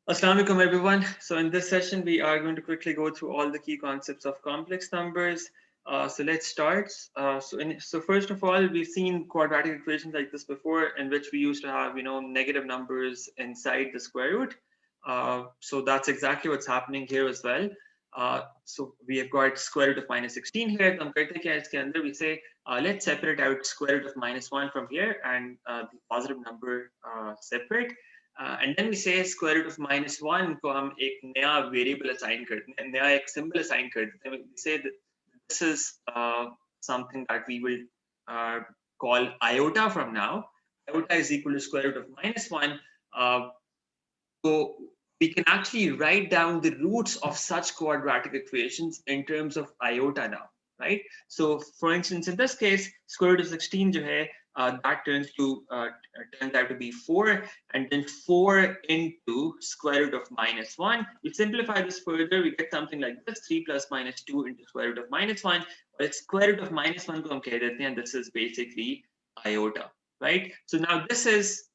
Assalamu alaikum everyone. So in this session, we are going to quickly go through all the key concepts of complex numbers. So let's start. So first of all, we've seen quadratic equations like this before, in which we used to have negative numbers inside the square root. So that's exactly what's happening here as well. So we have got square root of minus 16 here. तो हम करते क्या है इसके अंदर? We say let's separate out square root of minus 1 from here and the positive number separate. And then we say square root of minus 1 को हम एक नया variable assign करते हैं, नया एक symbol assign करते हैं. We say that this is something that we will call iota from now. Iota is equal to square root of minus 1. So we can actually write down the roots of such quadratic equations in terms of iota now, right? So for instance, in this case, square root of 16 जो है, that turns out to be 4, and then 4 into square root of minus 1. We simplify this further, we get something like this: 3 plus minus 2 into square root of minus 1. But square root of minus 1 को हम कह देते हैं, this is basically iota, right? So now this is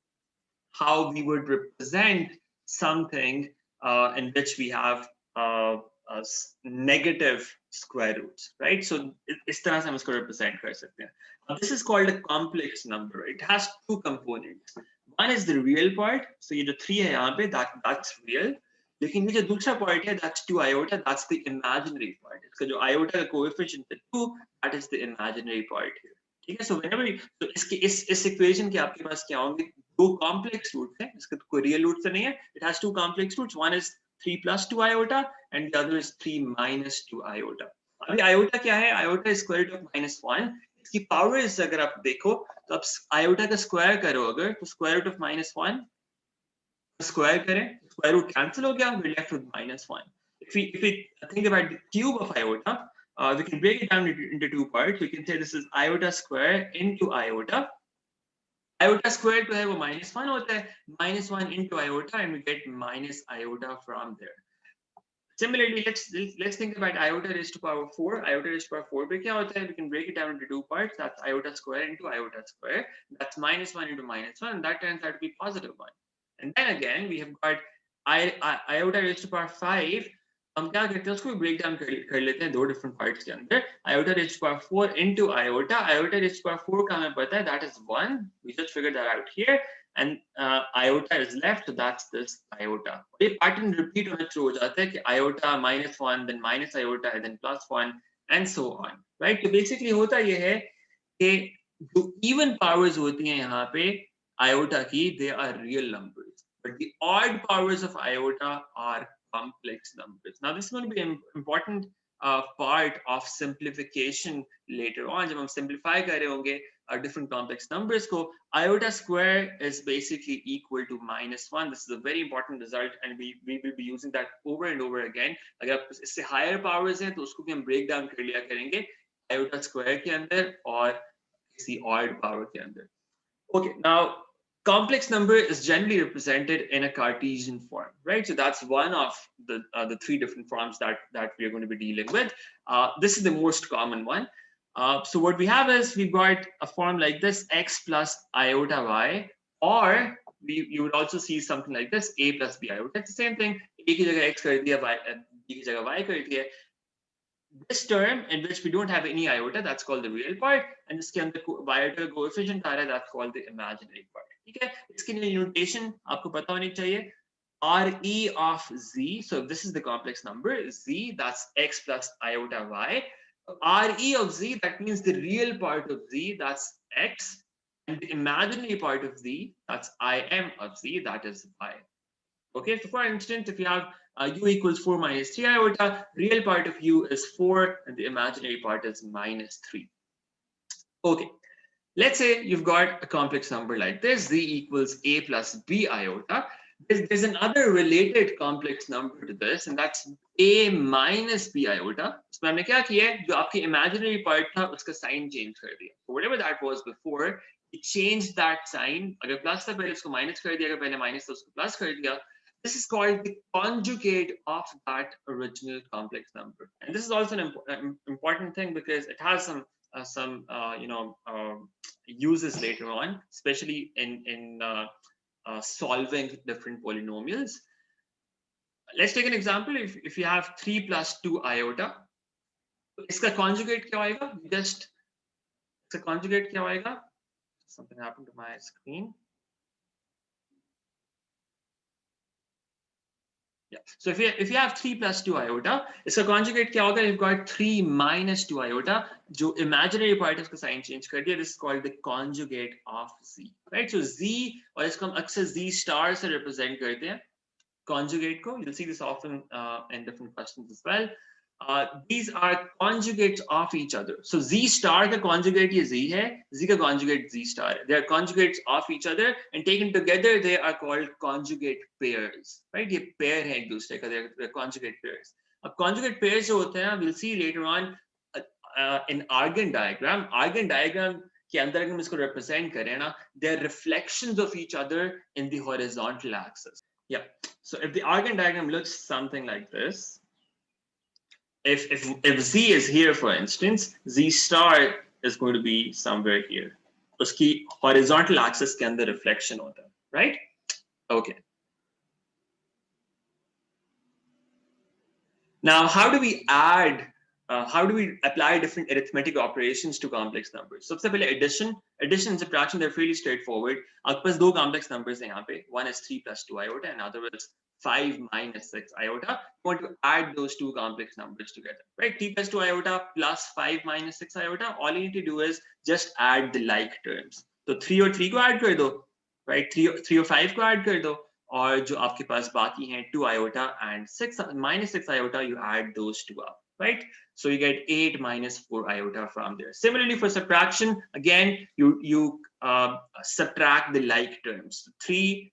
how we would represent something in which we have negative square roots, right? So इस तरह से हम इसको represent कर सकते हैं. This is called a complex number. It has two components. One is the real part. So ये जो 3 है यहाँ पे, that's real. लेकिन ये जो दूसरा part है, that's 2 iota, that's the imaginary part. इसका जो iota का coefficient है 2, that is the imaginary part here. ठीक है? So whenever तो इस equation के आपके पास क्या होंगे? दो complex roots हैं. इसका कोई real roots तो नहीं है. It has two complex roots. One is 3 plus 2 iota and the other is 3 minus 2 iota. अभी iota क्या है? Iota is square root of minus 1. इसकी powers अगर आप देखो तो आप iota का square करो अगर, तो square root of minus 1 square करें, square root cancel हो गया, we're left with minus 1. If we think about the cube of iota, we can break it down into two parts. We can say this is iota square into iota. Iota square तो है वो minus 1 होता है, minus 1 into iota, and we get minus iota from there. Similarly, let's think about iota raised to power 4. Iota raised to power 4 पे क्या होता है? We can break it down into two parts. That's iota square into iota square. That's minus 1 into minus 1, and that turns out to be positive 1. And then again, we have got iota raised to power 5. हम क्या करते हैं? उसको break down कर लेते हैं दो different parts के अंदर. Iota raised to power 4 into iota. Iota raised to power 4 का हमें पता है, that is 1. We just figured that out here. And iota is left, so that's this iota. ये pattern repeat होना शुरू हो जाता है कि iota minus 1, then minus iota, and then plus 1, and so on, right? तो basically होता ये है कि जो even powers होती हैं यहाँ पे iota की, they are real numbers, but the odd powers of iota are complex numbers. Now this is going to be an important part of simplification later on. जब हम simplify कर रहे होंगे different complex numbers को, iota square is basically equal to minus 1. This is a very important result, and we will be using that over and over again. अगर इससे higher powers हैं तो उसको भी हम break down कर लिया करेंगे iota square के अंदर और किसी odd power के अंदर. Okay, now complex number is generally represented in a Cartesian form, right? So that's one of the three different forms that we are going to be dealing with. This is the most common one. So what we have is we've got a form like this: x plus iota y, or you would also see something like this: a plus b iota. It's the same thing. A की जगह x कर दिया, b की जगह y कर दिया. This term in which we don't have any iota, that's called the real part, and इसके अंदर iota coefficient आ रहा है, that's called the imaginary part. ठीक है? इसकी notation आपको पता होनी चाहिए. Re of z, so this is the complex number z, that's x plus iota y. Re of z, that means the real part of z, that's x, and the imaginary part of z, that's im of z, that is y. Okay, so for instance, if you have u equals 4 minus 3 iota, real part of u is 4 and the imaginary part is minus 3. Okay, let's say you've got a complex number like this, z equals a plus b iota. There's another related complex number to this, and that's a minus b iota. So हमने क्या किया है? जो आपकी imaginary part था उसका sign change कर दिया. So whatever that was before, it changed that sign. अगर plus था पहले उसको minus कर दिया, अगर पहले minus था उसको plus कर दिया. This is called the conjugate of that original complex number, and this is also an important thing because it has some uses later on, especially in solving different polynomials. let's take an example. If you have 3 plus 2 iota, इसका conjugate क्या होएगा? Just इसका conjugate क्या होएगा? Something happened to my screen. Yeah. So if you have 3 plus 2 iota, इसका conjugate क्या होगा? You've got 3 minus 2 iota. जो imaginary part है उसका sign change कर दिया. This is called the conjugate of z. Right? So z और इसको हम अक्सर z star से represent करते हैं. Conjugate को. You'll see this often in different questions as well. These are conjugates of each other. So z star का conjugate ये z है, z का conjugate z star है. They are conjugates of each other and taken together they are called conjugate pairs. Right? ये pair है एक दूसरे का. They're conjugate pairs. अब conjugate pairs जो होते हैं, we'll see later on in Argand diagram. Argand diagram के अंदर अगर हम इसको represent करें ना, they're reflections of each other in the horizontal axis. Yeah. So if the Argand diagram looks something like this. If z is here, for instance, z star is going to be somewhere here. उसकी horizontal axis के अंदर reflection होता है, right? Okay. Now, how do we add? How do we apply different arithmetic operations to complex numbers? सबसे पहले addition and subtraction, they're fairly straightforward. आपके पास दो complex numbers हैं यहाँ पे. One is 3 plus 2 iota, and other is 5 minus 6 iota. You want to add those two complex numbers together, right? 3 plus 2 iota plus 5 minus 6 iota. All you need to do is just add the like terms. So 3 और 3 को add कर दो, right? 3 और 5 को add कर दो. और जो आपके पास बाकी हैं 2 iota and 6 minus 6 iota, you add those two up, right? So you get 8 minus 4 iota from there. Similarly for subtraction, again you subtract the like terms. 3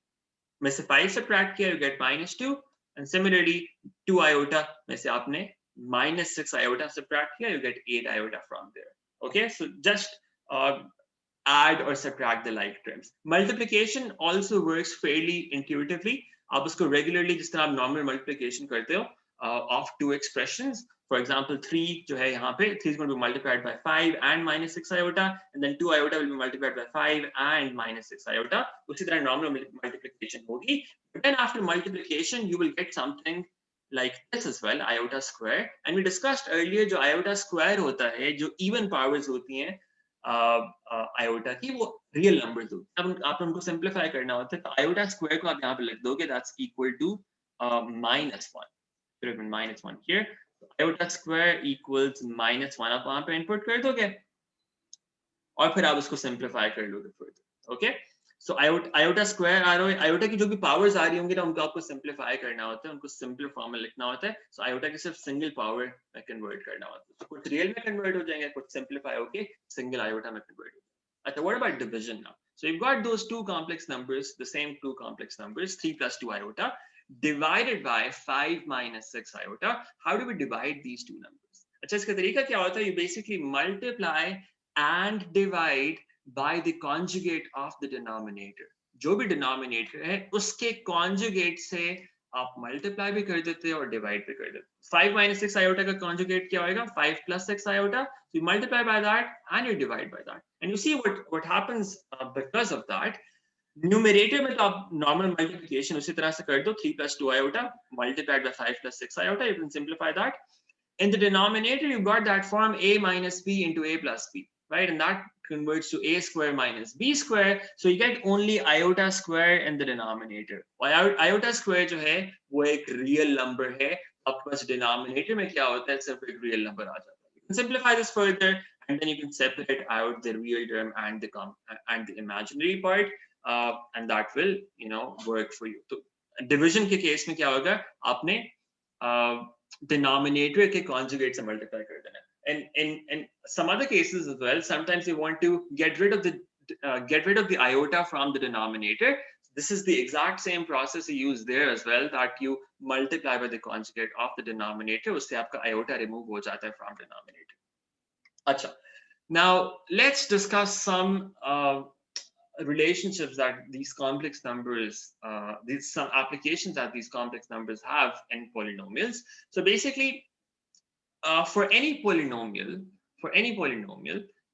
में से 5 subtract किया, you get minus 2, and similarly 2 iota में से आपने minus 6 iota subtract किया, you get 8 iota from there. Okay, so just add or subtract the like terms. Multiplication also works fairly intuitively. आप उसको regularly जिस तरह आप normal multiplication करते हो of two expressions. For example, 3 जो है यहाँ पे 3 is going to be multiplied by 5 and minus 6 iota, and then 2 iota will be multiplied by 5 and minus 6 iota. उसी तरह normal multiplication होगी. But then after multiplication, you will get something like this as well, iota square. And we discussed earlier जो iota square होता है, जो even powers होती हैं iota की, वो real numbers होती हैं. अब आप उनको simplify करना होता है, तो iota square को आप यहाँ पे लिख दोगे, that's equal to minus 1. Should have been minus 1 here. So iota square equals minus 1. आप वहाँ पे input कर दोगे और फिर आप उसको simplify कर लोगे further. Okay? So iota square आ रहा है, iota की जो भी powers आ रही होंगी ना, उनको आपको simplify करना होता है, उनको simple form में लिखना होता है. So iota की सिर्फ single power में convert करना होता है. So कुछ real में convert हो जाएंगे, कुछ simplify होके single iota में convert हो जाएंगे. Okay, what about division now? So you've got those two complex numbers, the same two complex numbers, 3 plus 2 iota, divided by 5 minus 6 iota. How do we divide these two numbers? अच्छा, इसका तरीका क्या होता है? You basically multiply and divide by the conjugate of the denominator. जो भी denominator है उसके conjugate से आप multiply भी कर देते हैं और divide भी कर देते हैं. 5 minus 6 iota का conjugate क्या होएगा? 5 plus 6 iota. So you multiply by that and you divide by that. And you see what happens because of that. Numerator में तो आप normal multiplication उसी तरह से कर दो, 3 plus 2 iota multiplied by 5 plus 6 iota. You can simplify that. In the denominator, you've got that form a minus b into a plus b, right? And that converts to a square minus b square. So you get only iota square in the denominator. Iota square जो है वो एक real number है. आपके पास denominator में क्या होता है? सिर्फ एक real number आ जाता है. You can simplify this further, and then you can separate out the real term and the imaginary part, and that will, work for you. So division के case में क्या होगा? आपने denominator के conjugate से multiply कर देना. And in some other cases as well, sometimes you want to get rid of the iota from the denominator. This is the exact same process you use there as well, that you multiply by the conjugate of the denominator. उससे आपका iota remove हो जाता है from denominator. अच्छा. Now let's discuss some relationships that these complex numbers, some applications that these complex numbers have in polynomials. So basically, for any polynomial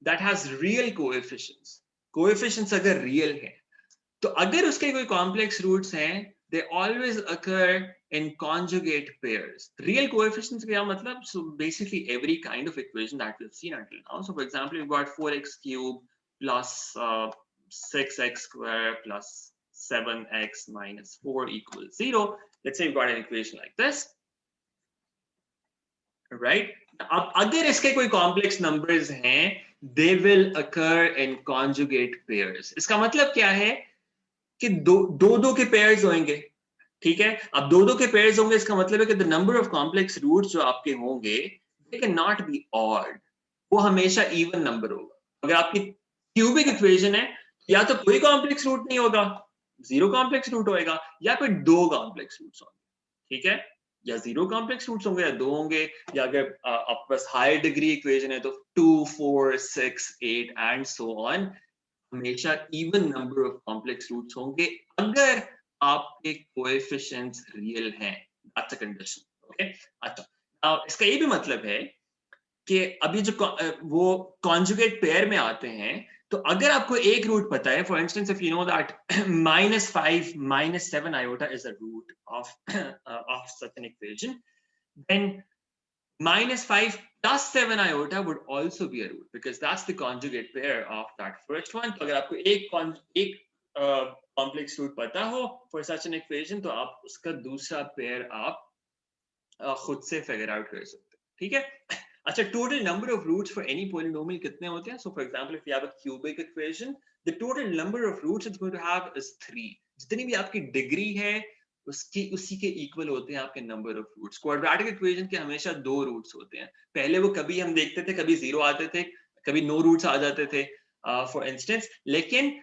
that has real coefficients अगर real है, तो अगर उसके कोई complex roots हैं, they always occur in conjugate pairs. Real coefficients क्या मतलब? So basically every kind of equation that we've seen until now. So for example, you've got 4x cubed plus 6x squared plus 7x minus 4 equals 0. Let's say you've got an equation like this, right? अब अगर इसके कोई complex numbers हैं, they will occur in conjugate pairs. इसका मतलब क्या है कि दो के pairs होंगे, ठीक है? अब दो के pairs होंगे, इसका मतलब है कि the number of complex roots जो आपके होंगे, they cannot be odd. वो हमेशा even number होगा. अगर आपकी cubic equation है, या तो कोई complex root नहीं होगा, zero complex root होएगा, या फिर दो complex roots होंगे, ठीक है? या जीरो कॉम्प्लेक्स रूट्स होंगे या दो होंगे, या अगर आपके पास हायर डिग्री इक्वेशन है तो 2, 4, 6, 8 एंड सो ऑन, हमेशा even number of complex roots होंगे अगर आपके कोएफिशिएंट्स रियल हैं. That's a condition. ओके, अच्छा, इसका ये भी मतलब है कि अभी जो वो कॉन्जुगेट पेयर में आते हैं, तो अगर आपको एक रूट पता है, for instance if you know that -5 -7 iota is a root of such an equation, then -5 plus 7 iota would also be a root because that's the conjugate pair of that first one. तो अगर आपको एक complex root पता हो for such an equation, तो आप उसका दूसरा पेयर आप खुद से फिगर आउट कर सकते हैं, ठीक है? अच्छा, total number of roots for any polynomial कितने होते हैं? So for example, if you have a cubic equation, the total number of roots it's going to have is 3. जितनी भी आपकी डिग्री है उसी के इक्वल होते हैं आपके number of roots. Quadratic equation के हमेशा दो रूट्स होते हैं. पहले वो कभी हम देखते थे कभी 0 आते थे, कभी नो रूट्स आ जाते थे फॉर इंस्टेंस. लेकिन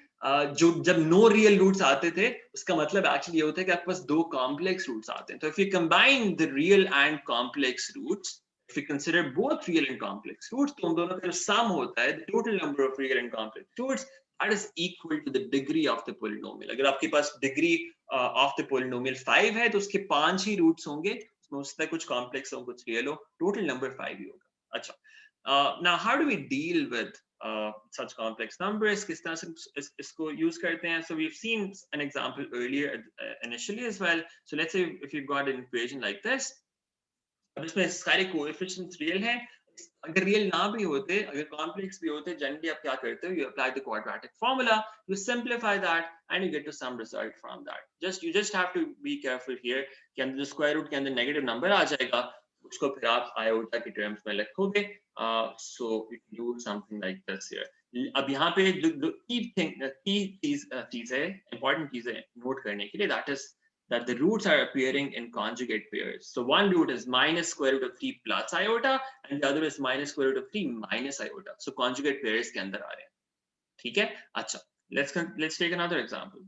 जो जब नो रियल रूट्स आते थे, उसका मतलब एक्चुअली ये होता है कि आपके पास दो कॉम्प्लेक्स रूट्स आते हैं. तो if you combine the real and complex roots, if you consider both real and complex roots, तो उन दोनों का जो sum होता है, the total number of real and complex roots, that is equal to the degree of the polynomial. अगर आपके पास degree of the polynomial 5 है, तो उसके 5 ही roots होंगे, उसमें उसका कुछ complex हो, कुछ real हो, total number 5 ही होगा. अच्छा, now how do we deal with such complex numbers? किस तरह से इसको use करते हैं? So we've seen an example earlier initially as well. So let's say if you've got an equation like this, अब इसमें सारे कोएफिशिएंट्स रियल हैं. अगर रियल ना भी होते, अगर कॉम्प्लेक्स भी होते, जनरली आप क्या करते हो? You apply the quadratic formula, you simplify that and you get to some result from that. You just have to be careful here कि अंदर जो स्क्वायर रूट के अंदर नेगेटिव नंबर आ जाएगा, उसको फिर आप आयोटा की टर्म्स में लिखोगे. So you can do something like this here. अब यहाँ पे जो की चीज है, इंपॉर्टेंट चीज है नोट करने के लिए, that is that the roots are appearing in conjugate pairs. So one root is minus square root of 3 plus iota and the other is minus square root of 3 minus iota. So conjugate pairs के अंदर आ रहे हैं, ठीक है? अच्छा, let's take another example.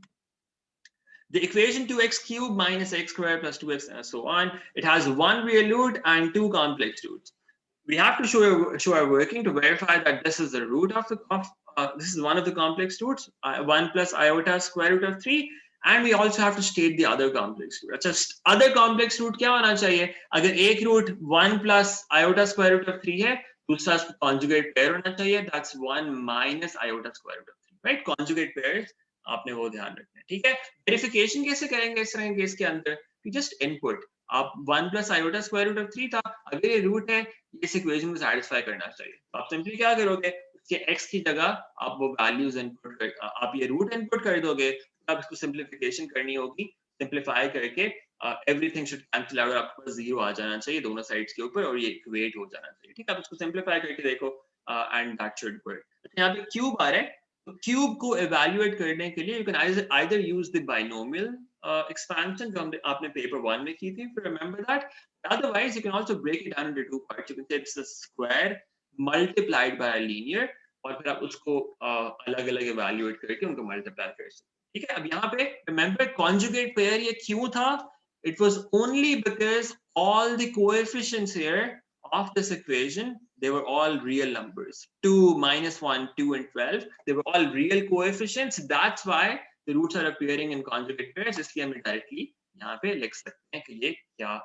The equation 2x cubed minus x squared plus 2x and so on, it has one real root and two complex roots. We have to show our working to verify that this is the root of this is one of the complex roots, 1 plus iota square root of 3. And we also have to state the other complex root. अच्छा, other complex root क्या होना चाहिए? अगर एक root 1 plus iota square root of 3 है, दूसरा conjugate pair होना चाहिए, that's 1 minus iota square root of 3, right? Conjugate pairs आपने वो ध्यान रखना है, ठीक है? Verification कैसे करेंगे इस तरह के केस के अंदर? You just input. आप 1 plus iota square root of 3 था, अगर ये root है, इस equation को satisfy करना चाहिए. तो आप simply क्या करोगे? इसके x की जगह आप वो values input कर, आप ये root input कर दोगे. अब इसको सिंप्लीफिकेशन करनी होगी, सिंप्लीफाई करके एवरीथिंग शुड कैंसिल आउट, आपके पास 0 आ जाना चाहिए दोनों साइड्स के ऊपर और ये इक्वेट हो जाना चाहिए, ठीक है? आप इसको सिंप्लीफाई करके देखो एंड दैट शुड वर्क. यहाँ पे क्यूब आ रहा है, तो क्यूब को इवैल्यूएट करने के लिए you can either use the binomial expansion जो आपने पेपर 1 में की थी, if you remember that. Otherwise you can also break it down into two parts. You can say it's the square multiplied by a linear, और फिर आप उसको अलग-अलग इवैल्यूएट करके उनको मल्टीप्लाई कर सकते हैं, ठीक है? अब यहाँ पे remember conjugate pair ये क्यों था? It was only because all the coefficients here of this equation, they were all real numbers. 2, -1, 2 and 12, they were all real coefficients. That's why the roots are appearing in conjugate pairs. इसलिए हम directly यहाँ पे लिख सकते हैं कि ये क्या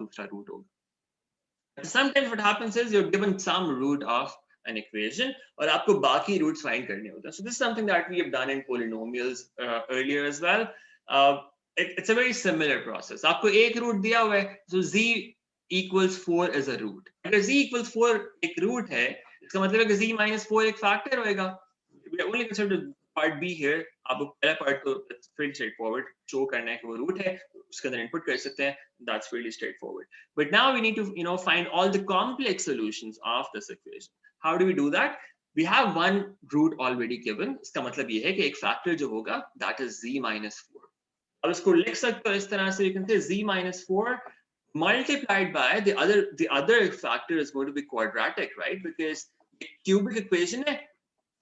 दूसरा root होगा. Sometimes what happens is you're given some root of an equation और आपको बाकी roots find करने होते हैं. So this is something that we have done in polynomials earlier as well. it's a very similar process. आपको एक root दिया हुआ है, so z equals 4 is a root. अगर z equals 4 एक रूट है, इसका मतलब है कि z minus 4 एक फैक्टर होएगा. We are only considered part B here. आपको पहला part तो it's pretty straightforward. शो करना है कि वो रूट है, उसके अंदर इनपुट कर सकते हैं. That's really straightforward. But now we need to find all the complex solutions of this equation. How do we do that? We have one root already given. इसका मतलब ये है कि एक फैक्टर जो होगा that is z minus 4. अब इसको लिख सकते हो इस तरह से, you can say z minus 4 multiplied by the other factor is going to be quadratic, right? Because cubic equation है,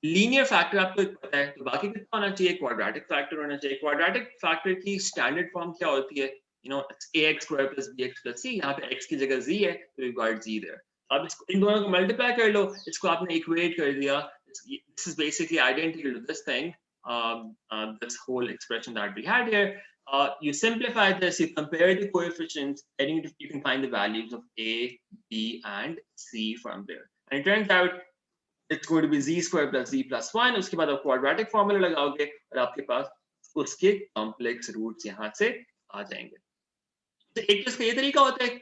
linear factor आपको पता है, तो बाकी कितना होना चाहिए? Quadratic factor होना चाहिए. Quadratic factor की standard form क्या होती है? It's ax square plus bx plus c. यहाँ पे x की जगह z है, तो we've got z there. अब इन दोनों को multiply कर लो, इसको आपने equate कर दिया. This is basically identical to this thing. This whole expression that we had here. You simplify this, you compare the coefficients, and you can find the values of a, b, and c from there. And it turns out it's going to be z squared plus z plus 1. उसके बाद आप quadratic formula लगाओगे और आपके पास उसके complex roots यहाँ से आ जाएंगे. तो एक तो इसका ये तरीका होता है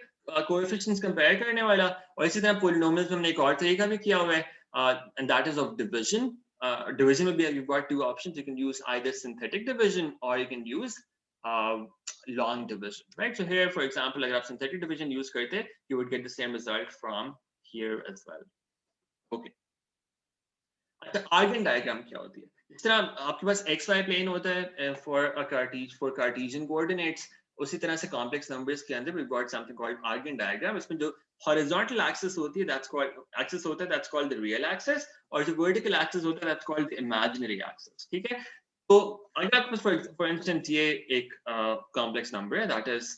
coefficients compare करने वाला, और इसी तरह polynomials में हमने एक और तरीका भी किया हुआ है, and that is of division. Division में भी you've got two options. You can use either synthetic division or you can use long division, right? So here, for example, अगर आप synthetic division use करते, you would get the same result from here as well. Okay. अच्छा, Argand diagram क्या होती है? इस तरह आपके पास xy plane होता है for Cartesian coordinates. उसी तरह से complex numbers के अंदर we've got something called Argand diagram. इसमें जो horizontal axis होती है, that's called the real axis, और जो vertical axis होता है, that's called the imaginary axis. ठीक है? तो अगर आपके पास for instance ये एक complex number है, that is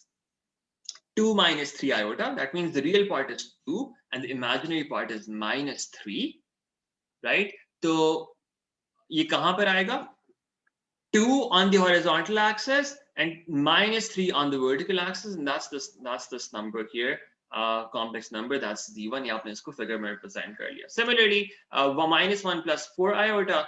2 minus 3 iota. That means the real part is 2 and the imaginary part is minus 3, right? तो ये कहाँ पर आएगा? 2 on the horizontal axis and minus 3 on the vertical axis, and that's this number here, complex number, that's z1. यहाँ आपने इसको figure में represent कर लिया. Similarly, minus 1 plus 4 iota,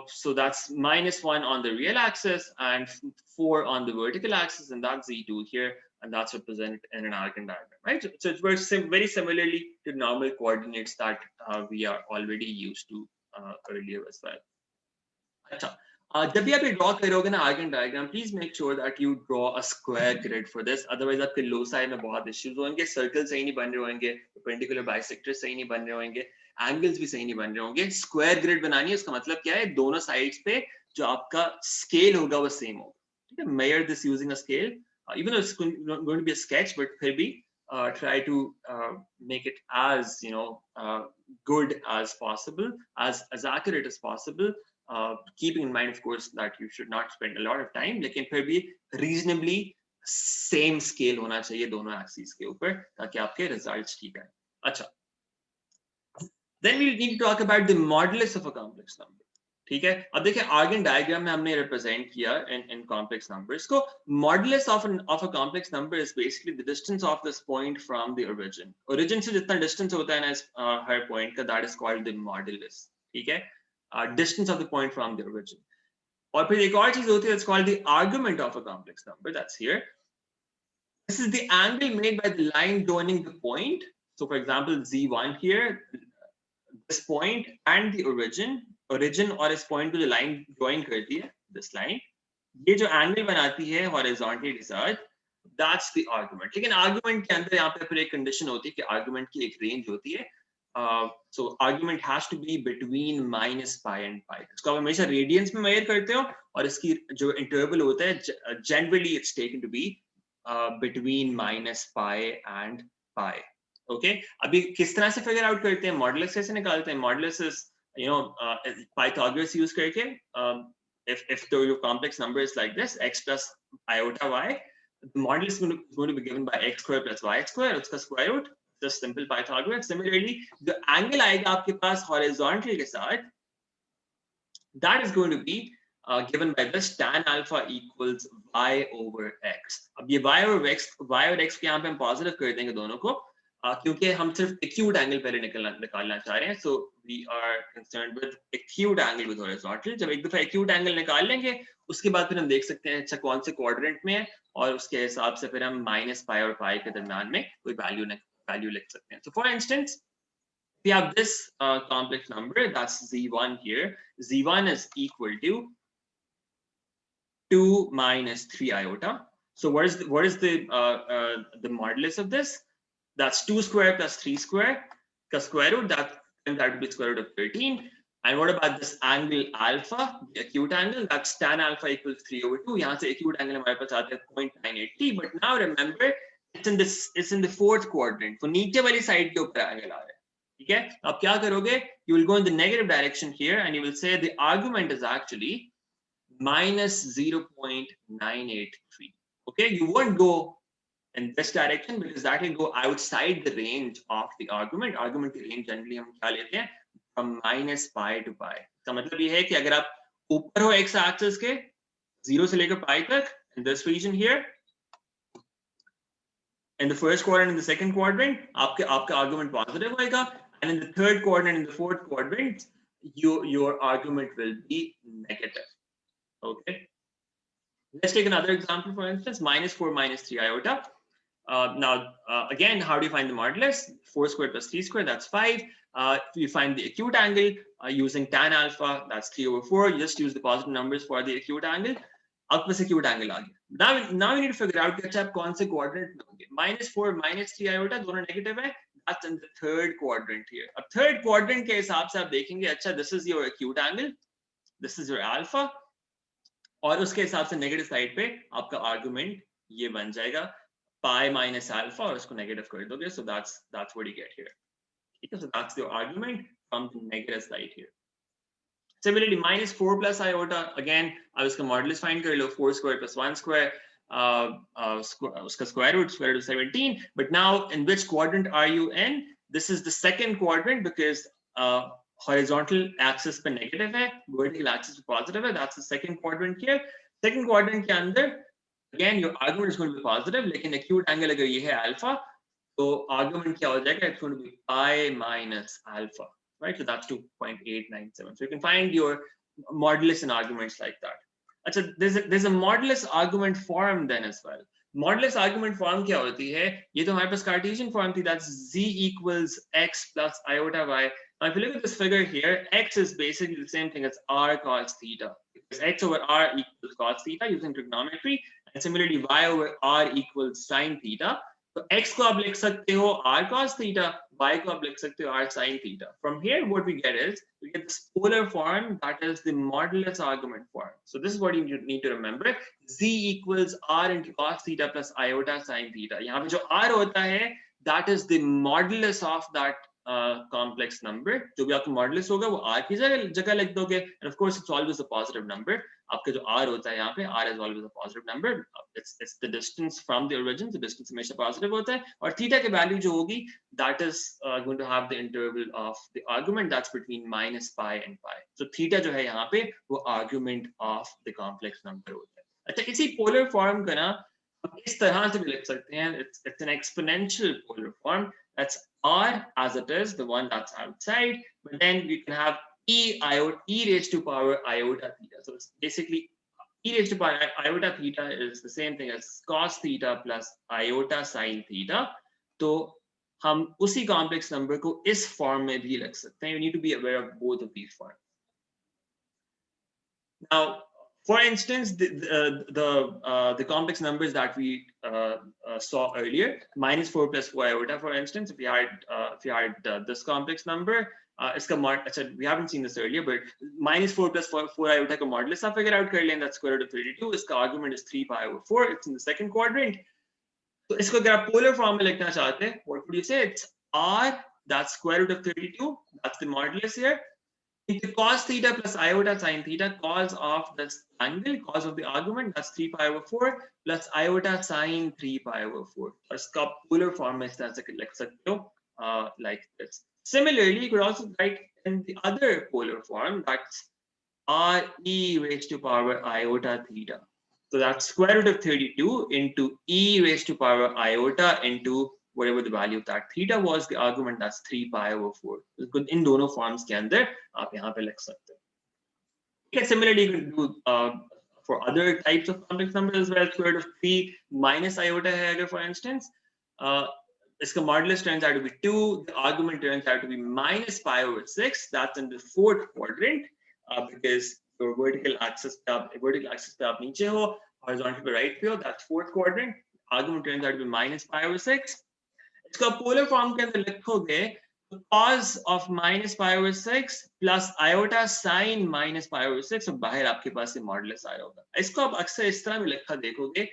so that's minus 1 on the real axis and 4 on the vertical axis, and that's z2 here, and that's represented in an Argand diagram, right? So it works very similarly to normal coordinates that we are already used to earlier as well. अच्छा, जब भी आप ये draw करोगे ना Argand diagram, please make sure that you draw a square grid for this. Otherwise आपके loci में बहुत issues होंगे, circles सही नहीं बन रहे होंगे, perpendicular bisectors सही नहीं बन रहे होंगे, angles भी सही नहीं बन रहे होंगे. Square grid बनानी है, उसका मतलब क्या है? दोनों sides पे जो आपका scale होगा वो same होगा. ठीक है? Measure this using a scale. Even though it's going to be a sketch, but फिर भी try to make it as good as possible, as accurate as possible. Keeping in mind, of course, that you should not spend a lot of time, लेकिन फिर भी reasonably same scale होना चाहिए दोनों axes के ऊपर, ताकि आपके results ठीक आए. अच्छा, then we need to talk about the modulus of a complex number. ठीक है? अब देखिए Argand diagram में हमने represent किया in complex numbers को. Modulus of a complex number is basically the distance of this point from the origin. Origin से जितना distance होता है ना हर point का, that is called the modulus. ठीक है? Distance of the point from the origin. और फिर एक और चीज होती है, it's called the argument of a complex number. That's here. This is the angle made by the line joining the point. So for example, z1 here, this point and the origin और इस point को जो line join करती है, this line, ये जो angle बनाती है horizontally के साथ, that's the argument. लेकिन argument के अंदर यहाँ पे फिर एक condition होती है कि argument की एक range होती है. So argument has to be between minus pi and pi. इसको आप हमेशा radians में measure करते हो, और इसकी जो interval होता है, generally it's taken to be between minus pi and pi. Okay? अभी किस तरह से figure out करते हैं? Modulus कैसे निकालते हैं? Modulus is Pythagoras use करके, if the complex number is like this, x plus iota y, the modulus is going to be given by x square plus y square, उसका square root. Just simple Pythagoras. Similarly, the angle आएगा आपके पास horizontal के साथ, that is going to be given by this tan alpha equals y over x. अब ये y और x के यहाँ पे हम positive कर देंगे दोनों को, क्योंकि हम सिर्फ एक्यूट एंगल पहले निकालना चाह रहे हैं, so we are concerned with acute angle with horizontal. जब एक दफा एक्यूट एंगल निकाल लेंगे उसके बाद फिर हम देख सकते हैं अच्छा कौन से क्वाड्रेंट में है, और उसके हिसाब से फिर हम माइनस पाई और पाई के दरम्यान में कोई वैल्यू लिख सकते हैं। So for instance, we have this complex number, that's z1 here. Z1 is equal to 2 minus 3 iota. So what is the modulus of this? That's 2 square plus 3 square का square root, that turns out to be square root of 13. And what about this angle alpha, the acute angle? That's tan alpha equals 3/2. यहाँ से acute angle हमारे पास आता है 0.983. But now remember, it's in the fourth quadrant. So नीचे वाली side के ऊपर angle आ रहा है, ठीक है? अब क्या करोगे? You will go in the negative direction here, and you will say the argument is actually minus 0.983. Okay, you won't go in this direction because that will go outside the range of the argument. Argument की range generally हम क्या लेते हैं? From minus pi to pi. इसका मतलब ये है कि अगर आप ऊपर हो x axis के 0 से लेकर pi तक, in this region here, in the first quadrant and the second quadrant, आपका argument positive होएगा, and in the third quadrant and the fourth quadrant, your argument will be negative. Okay. Let's take another example, for instance, minus 4 minus 3 iota. Now, again, how do you find the modulus? 4 squared plus 3 squared, that's 5. You find the acute angle using tan alpha, that's 3/4. You just use the positive numbers for the acute angle. आपके पास acute angle आ गया. Now you need to figure out कि अच्छा आप कौन से quadrant में होंगे. Minus 4 minus 3 iota दोनों negative है. That's in the third quadrant here. अब third quadrant के हिसाब से आप देखेंगे अच्छा this is your acute angle, this is your alpha, और उसके हिसाब से नेगेटिव साइड पे आपका आर्गुमेंट ये बन जाएगा पाई माइनस अल्फा, और उसको नेगेटिव कर दोगे, so that's what you get here, ठीक है? So that's the argument from the negative side here. Similarly, minus 4 plus iota, again अब इसका मॉडुलस फाइंड कर लो, 4 square plus 1 square, उसका square root 17. But now in which quadrant are you in? This is the second quadrant because horizontal axis पे negative है, vertical axis पे positive है. That's the second quadrant here. Second quadrant के अंदर again your argument is going to be positive, लेकिन acute angle अगर ये है alpha, तो argument क्या हो जाएगा? It's going to be pi minus alpha, right? So that's 2.897. So you can find your modulus and arguments like that. अच्छा, there's a modulus argument form then as well. Modulus argument form क्या होती है? ये तो हमारे पास Cartesian form थी, that's z equals x plus iota y. Now, if you look at this figure here, x is basically the same thing as r cos theta, because x over r equals cos theta using trigonometry, and similarly y over r equals sin theta. So x को आप लिख सकते हो r cos theta, y को आप लिख सकते हो r sin theta. From here, what we get is we get this polar form, that is the modulus argument form. So this is what you need to remember: z equals r into cos theta plus iota sin theta. यहाँ पे जो r होता है, that is the modulus of that complex number. जो भी आपका modulus होगा वो r की जगह लिख दोगे, and of course it's always a positive number. आपका जो r होता है यहाँ पे, r is always a positive number. It's the distance from the origin. The distance हमेशा positive होता है, और theta की value जो होगी, that is going to have the interval of the argument, that's between minus pi and pi. So theta जो है यहाँ पे वो argument of the complex number होता है. अच्छा, इसी polar form का ना हम इस तरह से भी लिख सकते हैं. It's an exponential polar form. That's r as it is, the one that's outside, but then we can have e raised to power iota theta. So it's basically e raised to power iota theta is the same thing as cos theta plus iota sin theta. तो हम उसी complex number को इस form में भी लिख सकते हैं. You need to be aware of both of these forms. Now, for instance, the complex numbers that we saw earlier, minus 4 plus 4 iota, for instance, if you had this complex number, we haven't seen this earlier, but minus 4 plus 4 iota का modulus आप figure out कर लें, that's square root of 32. इसका argument is 3 pi over 4. It's in the second quadrant. तो इसको अगर आप polar form में लिखना चाहते हैं, what would you say? It's r, that's square root of 32. That's the modulus here. Into cos theta plus iota sin theta, cos of this angle, cos of the argument, that's 3 pi over 4 plus iota sin 3 pi over 4. और इसका polar form में इस तरह से लिख सकते हो like this. Similarly, you could also write in the other polar form, that's r e raised to power iota theta. So that's square root of 32 into e raised to power iota into whatever the value of that theta was, the argument, that's 3 pi over 4. In दोनों forms के अंदर आप यहाँ पे लिख सकते हो. Okay, similarly, you can do for other types of complex numbers as well. Square root of 3 minus iota है, for instance. Its modulus turns out to be 2. The argument turns out to be minus pi over 6. That's in the fourth quadrant because your vertical axis पे आप नीचे हो, horizontal पे right पे हो. That's fourth quadrant. Argument turns out to be minus pi over 6. इसका polar form के अंदर लिखोगे cos of minus pi over 6 plus iota sin minus pi over 6 और बाहर आपके पास ये मॉडुलस आया होगा. इसको आप अक्सर इस तरह में लिखा देखोगे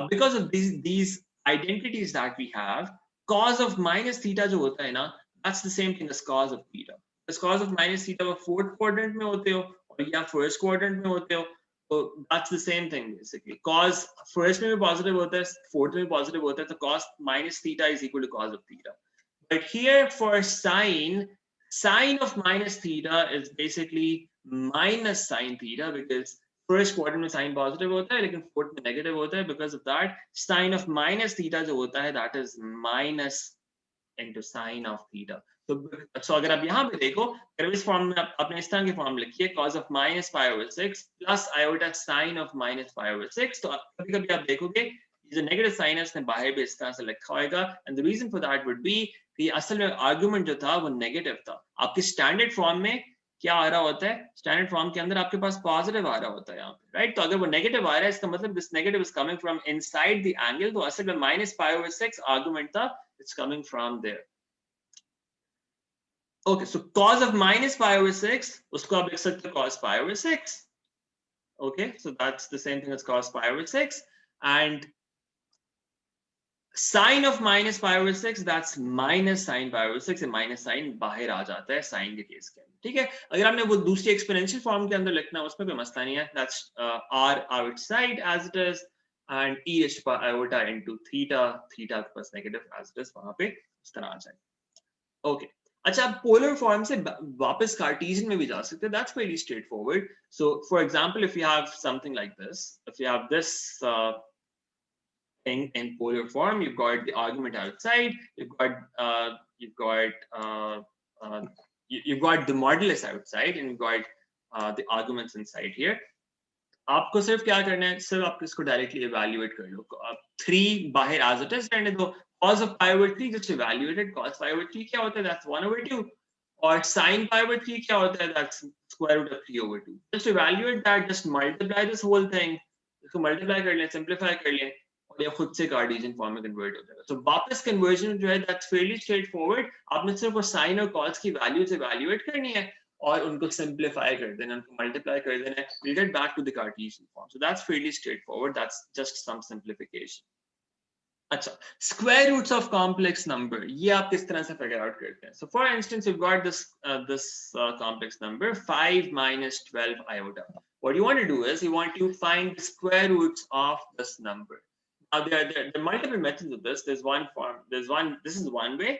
because of these identities that we have, cos of minus theta जो होता है ना, that's the same thing as cos of theta. Because cos of minus theta वो fourth quadrant में होते हो और या first quadrant में होते हो, so that's the same thing basically. Cos first में भी positive होता है, fourth में भी positive होता है, तो cos minus theta is equal to cos of theta. But here for sine of minus theta is basically minus sine theta because first quadrant में sine positive होता है लेकिन fourth में negative होता है. Because of that, sine of minus theta जो होता है that is minus into sine of theta. So अगर आप यहाँ पे देखो, अगर इस फॉर्म में आपने इस तरह की फॉर्म लिखी है cos of minus pi over 6 plus iota sine of minus pi over 6, तो कभी-कभी आप देखोगे ये जो नेगेटिव साइन है इसने बाहर भी इस तरह से लिखा होगा. And the reason for that would be कि असल में आर्गुमेंट जो था वो नेगेटिव था. आपके स्टैंडर्ड फॉर्म में क्या आ रहा होता है, स्टैंडर्ड फॉर्म के अंदर आपके पास पॉजिटिव आ रहा होता है यहाँ पे, राइट. तो अगर वो नेगेटिव आ रहा है इसका मतलब this negative is coming from inside the angle. तो असल में minus pi over 6 आर्गुमेंट था, it's coming from there. Okay, so cos of minus pi over 6 उसको आप लिख सकते हो cos pi over 6. Okay, so that's the same thing as cos pi over 6. And sine of minus pi over 6, that's minus sine pi over 6. minus sine बाहर आ जाता है sign के case के अंदर, ठीक है. अगर आपने वो दूसरी एक्सपोनेंशियल फॉर्म के अंदर लिखना है उसमें कोई मसला नहीं है. that's r outside as it is and e raised to iota into theta के पास नेगेटिव as it is वहां पे इस तरह आ जाए. ओके, अच्छा, आप पोलर फॉर्म से वापस कार्टेशियन में भी जा सकते हैं. that's pretty straightforward. so for example, if you have something like this, if you have this in polar form, you've got the argument outside, you've got the modulus outside, and you've got the arguments inside here. आपको सिर्फ क्या करना है, सिर्फ आप इसको directly evaluate कर लो. 3 बाहर as it is रहने दो. cos of pi over 3 just evaluated. cos pi over 3 क्या होता है, that's 1 over 2. और sin pi over 3 क्या होता है, that's square root of 3 over 2. just evaluate that, just multiply this whole thing. इसको multiply कर लें, simplify कर लें और ये खुद से कार्टेशियन फॉर्म में कन्वर्ट हो जाएगा. तो वापस कन्वर्जन जो है that's fairly straightforward. आपने सिर्फ वो साइन और कॉस की वैल्यूज इवैल्यूएट करनी है और उनको सिंप्लीफाई कर देना, उनको मल्टीप्लाई कर देना है. we'll get back to the Cartesian form. so that's fairly straightforward. that's just some simplification. अच्छा, square roots of complex number, ये आप किस तरह से figure out करते हैं. so for instance, you've got this complex number 5 minus 12 iota. what you want to do is you want to find the square roots of this number. Now there are multiple methods of this. This is one way,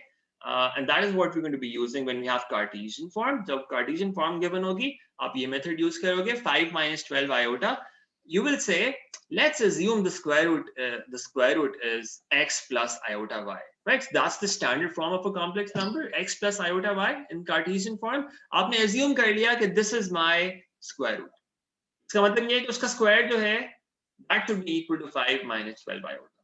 and that is what we're going to be using when we have Cartesian form. जब Cartesian form given होगी, आप ये method use करोगे 5 minus 12 iota. You will say, let's assume the square root is x plus iota y, right? So that's the standard form of a complex number, x plus iota y in Cartesian form. आपने assume कर लिया कि this is my square root. इसका मतलब ये है कि उसका square जो है that should be equal to 5 minus 12 iota.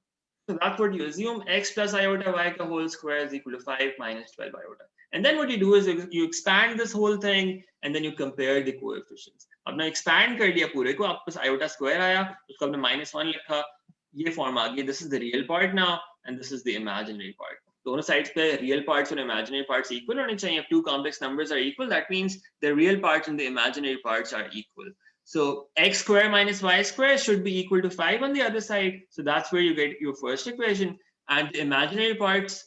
So that's what you assume, x plus iota y ka whole square is equal to 5 minus 12 iota. And then what you do is you expand this whole thing and then you compare the coefficients. आपने expand कर दिया पूरे को, आपके पास iota square आया, उसको आपने -1 लिखा, ये form आ गई. This is the real part now and this is the imaginary part. दोनों sides पे real parts और imaginary parts equal होने चाहिए. If two complex numbers are equal, that means the real parts and the imaginary parts are equal. So x square minus y square should be equal to 5 on the other side. So that's where you get your first equation. And the imaginary parts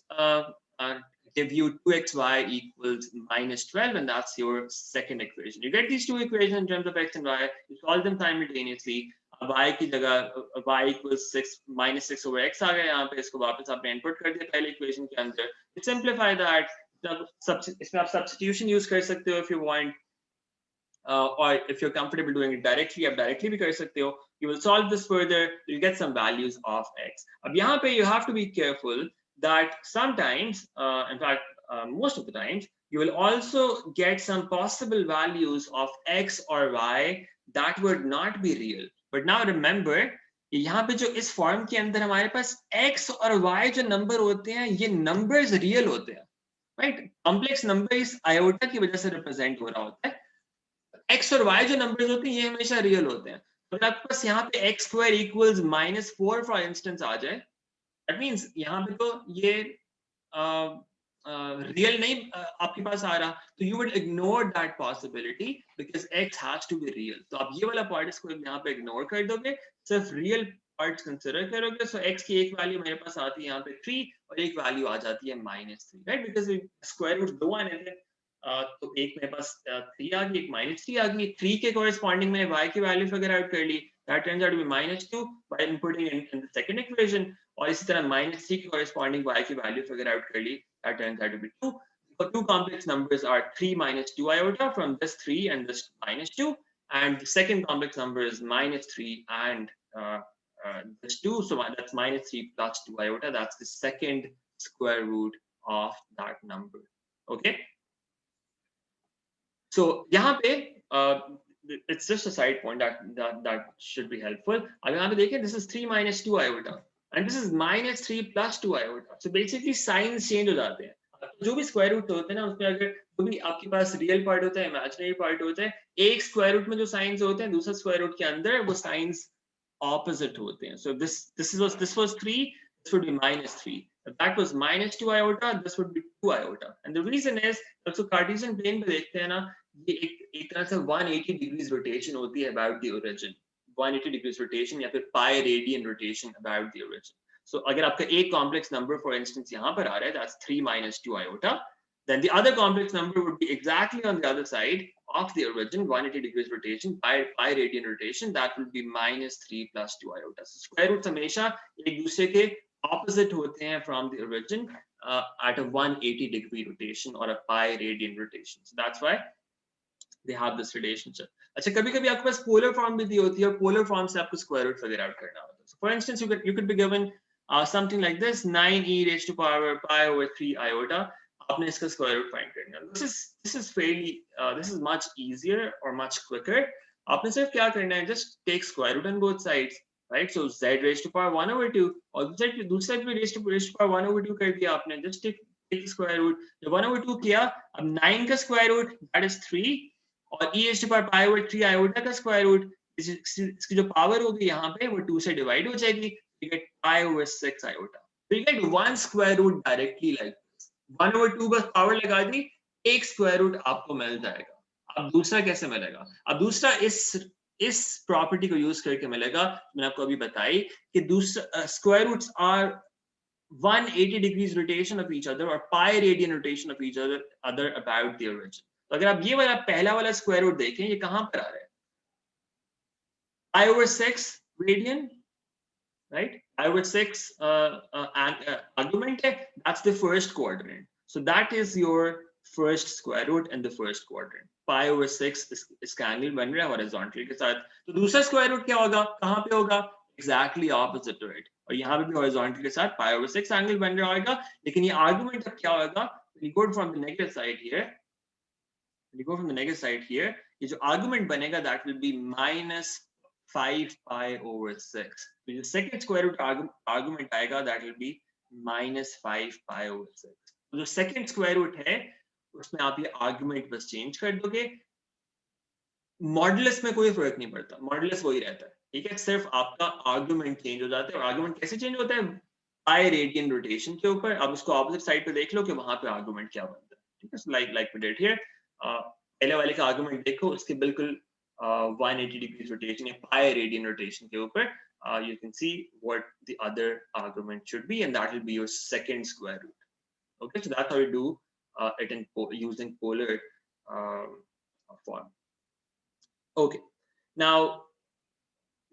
give you 2xy equals minus 12, and that's your second equation. You get these two equations in terms of x and y. You solve them simultaneously. y की जगह y equals 6 minus 6 over x आ गया यहाँ पे, इसको वापस आपने input कर दिया पहले इक्वेशन के अंदर. You simplify that. इसमें आप substitution use कर सकते हो if you want. Or if you're comfortable doing it directly, आप directly भी कर सकते हो. You will solve this further. You get some values of x. अब यहाँ पे you have to be careful that sometimes, in fact, most of the times, you will also get some possible values of x or y that would not be real. But now remember, यहाँ पे जो इस form के अंदर हमारे पास x और y जो number होते हैं, ये नंबर्स रियल होते हैं, राइट? कॉम्प्लेक्स नंबर इस आयोटा की वजह से रिप्रेजेंट हो रहा होता है. x और y जो नंबर्स होते हैं ये हमेशा रियल होते हैं. तो अगर आपके पास यहाँ पे x square equals -4 for instance आ जाए, दैट मींस यहाँ पे तो ये रियल नहीं आपके पास आ रहा, तो you would ignore that possibility because x has to be real. तो आप ये वाला पार्ट इसको यहाँ पे इग्नोर कर दोगे, सिर्फ रियल पार्ट्स कंसीडर करोगे. सो x की एक वैल्यू मेरे पास आती है यहाँ पे 3 और एक वैल्यू आ जाती है -3, राइट? बिकॉज स्क्वायर रूट दो आने थे, तो एक मेरे पास 3 आ गई, एक -3 आ गई. 3 के कॉरेस्पॉन्डिंग मैंने y की वैल्यू फिगर आउट कर ली, that turns out to be -2 by inputting in the second equation. और इसी तरह -3 के corresponding y की वैल्यू फिगर आउट कर ली, that turns out to be 2. The two complex numbers are 3 -2 iota from this 3 and this -2, and the second complex number is -3 and this 2, so that's -3 plus 2 iota. That's the second square root of that number. Okay, so यहाँ पे it's just a side point that should be helpful. अगर यहाँ पे देखें, this is 3 -2 iota and this is -3 plus 2 iota. So basically signs change हो जाते हैं. जो भी स्क्वायर रूट होते हैं ना, उसमें अगर जो भी आपके पास रियल पार्ट होता है, इमेजिनरी पार्ट होता है, एक स्क्वायर रूट में जो साइंस होते हैं, दूसरा स्क्वायर रूट के अंदर वो साइंस ऑपोजिट होते हैं. So this was 3, this would be -3. If that was -2 iota, this would be 2 iota. And the reason is, also Cartesian plane पे देखते हैं ना, ये एक तरह से 180 डिग्रीज रोटेशन होती है about the origin. 180 degrees rotation या फिर pi radian rotation about the origin. So अगर आपका एक कॉम्प्लेक्स नंबर फॉर इंस्टेंस यहाँ पर आ रहा है, that's 3 -2 iota, then the other complex number would be exactly on the other side of the origin, 180 degrees rotation, pi radian rotation, that will be -3 plus 2 iota. So square roots हमेशा एक दूसरे के opposite होते हैं from the origin at a 180 degree rotation or a pi radian rotation. So that's why they have this relationship. अच्छा, कभी-कभी आपके पास polar form भी दी होती है और polar form से आपको square root figure out करना होता है. So for instance, you could be given something like this, 9e raised to power pi over 3 iota. आपने इसका square root find करना है. This is fairly this is much easier or much quicker. आपने सिर्फ क्या करना है, just take square root on both sides, right? So z raised to power 1 over 2 और दूसरे भी raised to power 1 over 2 कर दिया आपने. Just take the square root. जब 1 over 2 किया, अब 9 का square root that is 3 और e raised to power pi over 3 iota का square root, इसकी जो पावर होगी यहाँ पे वो 2 से डिवाइड हो जाएगी. You get pi over 6 iota. So you get one square root directly like this. 1 over 2 बस पावर लगा दी, एक square root आपको मिल जाएगा. अब दूसरा कैसे मिलेगा? अब दूसरा इस प्रॉपर्टी को यूज करके मिलेगा. मैंने आपको अभी बताई कि दूसरा square roots are 180 degrees rotation of each other or pi radian rotation of each other about the origin. तो अगर आप ये वाला पहला वाला स्क्वायर रूट देखें, ये कहां पर आ रहा है? I over 6 radian, right? I over 6 argument है, that's the first quadrant. So that is your first square root in the first quadrant. Pi over 6 इसका एंगल बन रहा है हॉरिजॉन्टल के साथ. तो दूसरा स्क्वायर रूट क्या होगा? कहां पे होगा? Exactly opposite to it. और यहाँ पे भी हॉरिजॉन्टल के साथ pi over 6 एंगल बन रहा होगा. लेकिन ये आर्गुमेंट अब क्या होगा? When you go from the negative side here, ये जो आर्गुमेंट बनेगा that will be -5 pi over 6. So the second square root argument आएगा, that will be -5 pi over 6. तो जो second square root है उसमें आप ये argument बस change कर दोगे. मॉडुलस में कोई फर्क नहीं पड़ता, मॉडुलस वही रहता है, ठीक है? सिर्फ आपका आर्गुमेंट चेंज हो जाता है. और आर्गुमेंट कैसे चेंज होता है? पाई रेडियन रोटेशन के ऊपर. अब उसको ऑपोजिट साइड पे देख लो कि वहां पे आर्गुमेंट क्या बनता है, ठीक है? So like we did here, पहले वाले का आर्गुमेंट देखो, उसके बिल्कुल 180 डिग्री रोटेशन या पाई रेडियन रोटेशन के ऊपर you can see what the other argument should be, and that will be your second square root. Okay, so that's how you do it in using polar form. Okay, now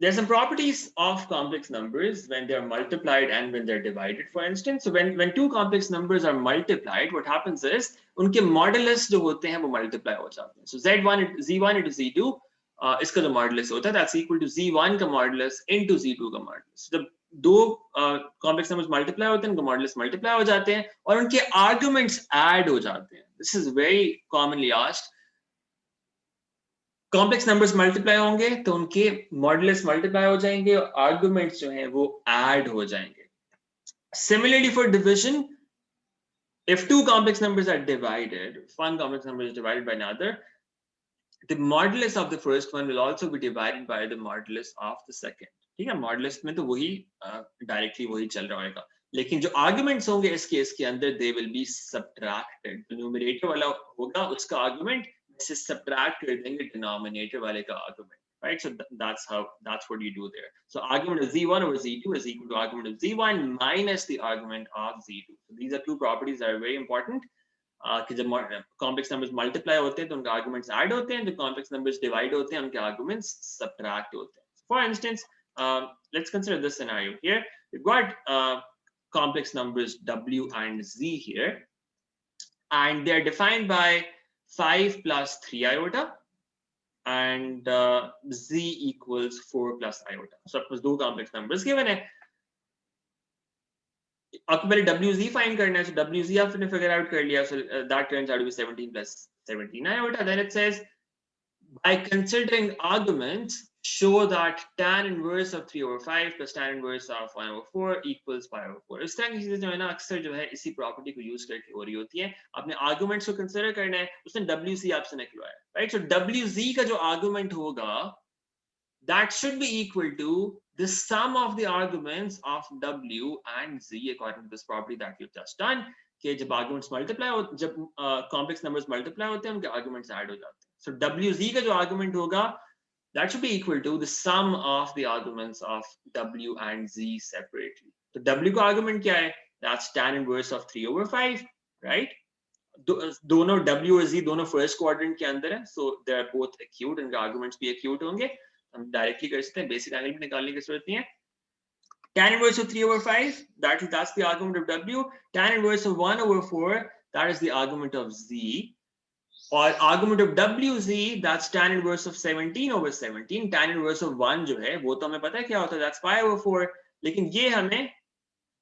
there's some properties of complex numbers when they're multiplied and when they're divided. For instance, so when two complex numbers are multiplied, what happens is उनके modulus जो होते हैं वो multiply हो जाते हैं. So z1 into z2 इसका जो modulus होता है that's equal to z1 का modulus into z2 का modulus. दो कॉम्प्लेक्स नंबर्स मल्टीप्लाई होते हैं, उनके मॉडुलस मल्टीप्लाई हो जाते हैं और उनके आर्गुमेंट्स ऐड हो जाते हैं. This is very commonly asked. Complex numbers multiply होंगे तो उनके मॉडुलस मल्टीप्लाई हो जाएंगे और आर्गुमेंट्स जो हैं वो ऐड हो जाएंगे. Similarly for division, if two complex numbers are divided, if one complex number is divided by another, the modulus of the first one will also be divided by the modulus of the second. ठीक है, modulus में तो वही directly वही चल रहा होगा, लेकिन जो आर्गुमेंट्स होंगे इस केस के अंदर दे विल बी सब्ट्रैक्टेड. जो न्यूमरेटर वाला होगा उसका आर्गुमेंट से सब्ट्रैक्ट कर देंगे डिनोमिनेटर वाले का argument. Right, so that's what you do there. So argument of z1 over z2 is equal to argument of z1 minus the argument of z2. So these are two properties that are very important. कि जब complex numbers multiply होते हैं तो उनके arguments add होते हैं, जो complex numbers divide होते हैं उनके आर्गुमेंट्स सब्ट्रैक्ट होते हैं. For instance, let's consider this scenario here. We've got complex numbers w and z here, and they are defined by 5 plus 3 iota and z equals 4 plus iota. So suppose दो complex numbers given है, आपको पहले wz find करना है. So wz आपने figure out कर लिया. So that turns out to be 17 plus 17 iota. Then it says by considering arguments show that tan inverse of 3 over 5 plus tan inverse of 1 over 4 equals pi over 4. इस तरह की चीजें जो है ना अक्सर जो है इसी प्रॉपर्टी को यूज करके हो रही होती है. आपने आर्गुमेंट्स को कंसीडर करना है, उसने wc आपसे निकलवाया, राइट. सो wz का जो आर्गुमेंट होगा that should be equal to the sum of the arguments of w and z according to this property that we've just done. कि जब आर्गुमेंट्स मल्टीप्लाई हो, जब कॉम्प्लेक्स नंबर्स मल्टीप्लाई होते हैं उनके आर्गुमेंट्स ऐड हो जाते हैं. सो wz का जो आर्गुमेंट होगा that should be equal to the sum of the arguments of w and z separately. तो w का आर्गुमेंट क्या है? That's tan inverse of 3 over 5, right? दोनों w और z दोनों फर्स्ट क्वाड्रेंट के अंदर है, so they are both acute, इनके आर्गुमेंट्स भी acute होंगे. हम डायरेक्टली कर सकते हैं, बेसिक एंगल भी निकालने की जरूरत नहीं है. Tan inverse of 3 over 5, that's the argument of w. Tan inverse of 1 over 4, that is the argument of z. Or argument of wz, that's tan inverse of 17 over 17. Tan inverse of 1 जो है वो तो हमें पता है क्या होता है, that's pi over 4. लेकिन ये हमें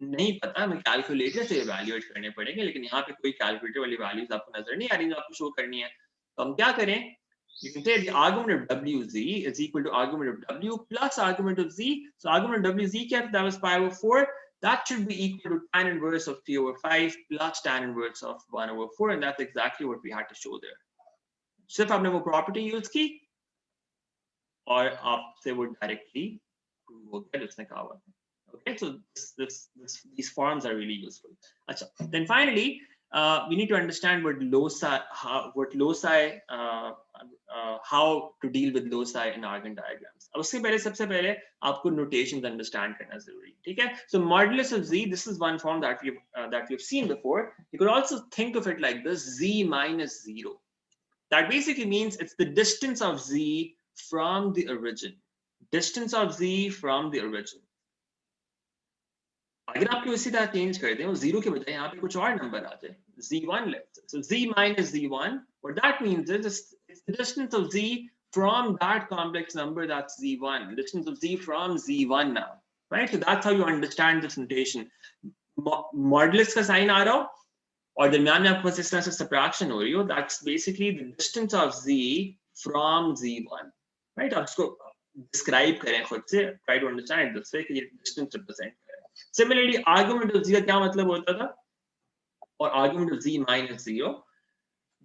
नहीं पता, हमें कैलकुलेटर से इवैल्यूएट करने पड़ेंगे. लेकिन यहाँ पे कोई कैलकुलेटर वाली वैल्यूज आपको नजर नहीं आ रही जो आपको शो करनी है. तो हम क्या करें? You can say the argument of wz is equal to argument of w plus argument of z. So argument of wz क्या था? That was pi over 4. That should be equal to tan inverse of 3 over 5 plus tan inverse of 1 over 4, and that's exactly what we had to show there. सिर्फ आपने वो property use की और आपसे वो directly prove हो गया जिसने कहा हुआ. Okay, so these forms are really useful. अच्छा, then finally we need to understand what loci, how to deal with loci in Argand diagrams. अब उससे पहले सबसे पहले आपको notations understand करना जरूरी, ठीक है? So modulus of z, this is one form that we've seen before. You could also think of it like this: z minus 0. That basically means it's the distance of z from the origin. Distance of z from the origin. अगर आपको इसी तरह change कर दें, zero के बजाय यहाँ पे कुछ और नंबर आ जाए, z1 let's say. So z minus z1, what that means is it's the distance of z from that complex number, that's z1. Distance of z from z1 now, right? So that's how you understand this notation. Modulus का sign आ रहा हो और दरमियान में आपको इस तरह से सब्ट्रैक्शन हो रही हो, that's basically the distance of z from z1, right? आप इसको डिस्क्राइब करें खुद से, try to understand it this way कि ये distance represent करें. Similarly, argument of z का क्या मतलब होता था? और argument of z minus 0,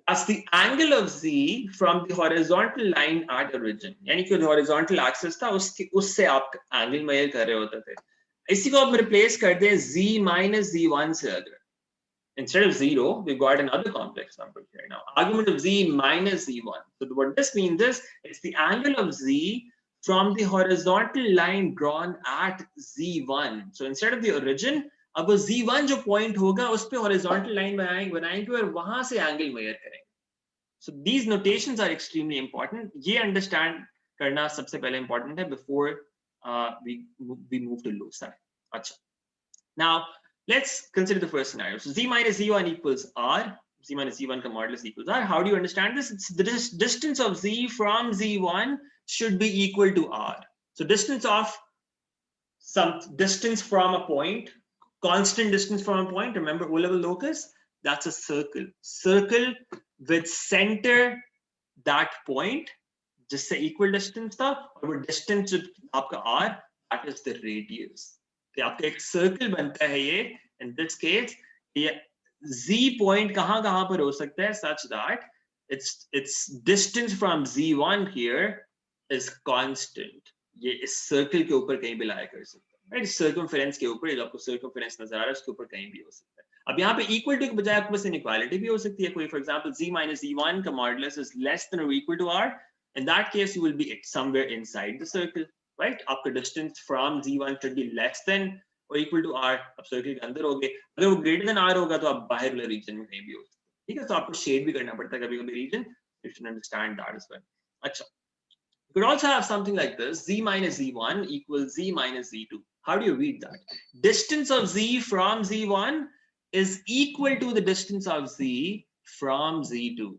that's the angle of z from the horizontal line at origin. यानी कि जो horizontal axis था उससे आप एंगल मेजर कर रहे होते थे. इसी को आप रिप्लेस कर दें z minus z1 से. अगर instead of 0, we've got another complex number here now. Argument of z minus z1. So what this means is it's the angle of z from the horizontal line drawn at z1. So instead of the origin, अब वो z1 जो point होगा उस पे horizontal line बनाएंगे और वहां से angle measure करेंगे. So these notations are extremely important. ये understand करना सबसे पहले important है before we move to loci. अच्छा. Now let's consider the first scenario. So z minus z1 equals r. Z minus z1 का modulus equals r. How do you understand this? It's the distance of z from z1 should be equal to r. So distance of some distance from a point, constant distance from a point. Remember O-level locus? That's a circle. Circle with center that point, जिससे equal distance था, और वो distance जो आपका r, that is the radius. तो आपका एक circle बनता है ये. In this case, ये z point कहाँ पर हो सकता है, such that its distance from z1 here is constant. ये इस circle के ऊपर कहीं भी लाया कर सकता है, right? Circumference के ऊपर, ये आपको circumference नजर आ रहा है, उसके ऊपर कहीं भी हो सकता है. अब यहाँ पे equal to के बजाय आपके पास inequality भी हो सकती है कोई. For example, z minus z1 का modulus is less than or equal to r. In that case, you will be somewhere inside the circle, right? आपका distance from z1 should be less than or equal to r. अब circle के अंदर होगे, अगर वो greater than r होगा तो आप बाहर वाले region में कहीं भी हो सकते हैं. ठीक है, तो आपको shade भी करना पड़ता है कभी-कभी region. You should understand that as well. अच्छा, you could also have something like this: z minus z1 equals z minus z2. How do you read that? Distance of z from z1 is equal to the distance of z from z2.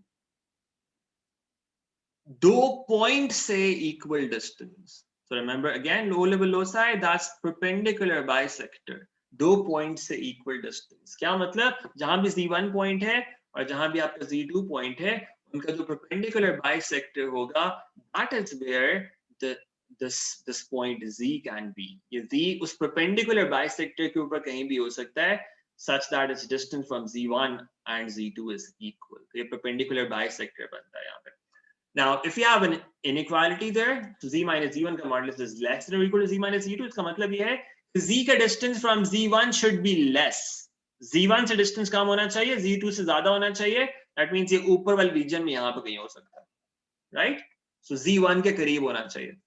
दो point से equal distance. So remember again, low level loci, that's perpendicular bisector. दो point से equal distance. क्या मतलब? जहां भी z1 point है और जहां भी आपका z2 point है, उनका जो perpendicular bisector होगा, that is where this point z can be. ये z उस perpendicular bisector के ऊपर कहीं भी हो सकता है, such that its distance from z1 and z2 is equal. तो ये perpendicular bisector बनता है यहाँ पे. Now, if you have an inequality there, so z minus z1 का modulus is less than or equal to z minus z2, इसका मतलब ये है कि z का distance from z1 should be less. z1 से distance कम होना चाहिए, z2 से ज्यादा होना चाहिए. That means ये ऊपर वाले region में यहाँ पे कहीं हो सकता है, right? So z1 के करीब होना चाहिए.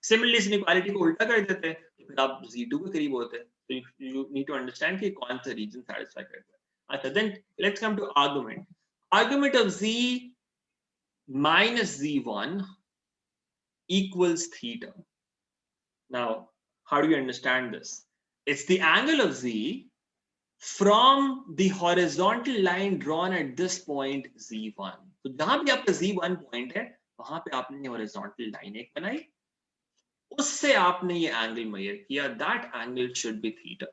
Similarly, इस inequality को उल्टा कर देते हैं, तो फिर आप z2 के करीब होते हैं. So you need to understand कि कौन सा region satisfy करता है. अच्छा, then let's come to argument. Argument of z minus z1 equals theta. Now, how do you understand this? It's the angle of z from the horizontal line drawn at this point z1. तो जहां भी आपका z1 point है, वहां पे आपने horizontal line एक बनाई, उससे आपने ये angle measure किया. That angle should be theta.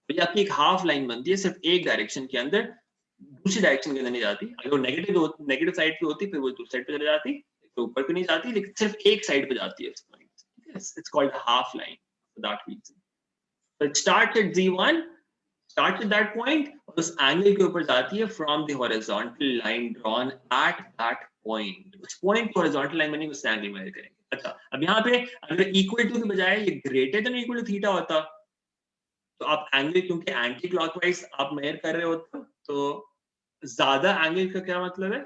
तो ये आपकी एक half line बनती है, सिर्फ एक direction के अंदर, दूसरी डायरेक्शन के अंदर नहीं जाती. अगर वो नेगेटिव साइड पे होती, फिर वो दूसरी साइड पे चली जाती, तो ऊपर को नहीं जाती, लेकिन सिर्फ एक साइड पे जाती है इस point. It's called half line for that reason. So it starts at z1, starts at that point, और उस एंगल के ऊपर जाती है from the horizontal line drawn at that point. उस पॉइंट को horizontal line बनेगी, उससे एंगल मेजर करेंगे. अच्छा, अब यहाँ पे अगर इक्वल टू के बजाय ये greater than equal to theta होता, तो आप एंगल क्योंकि एंटी क्लॉकवाइज आप मेजर कर रहे होते, तो ज्यादा एंगल का क्या मतलब है?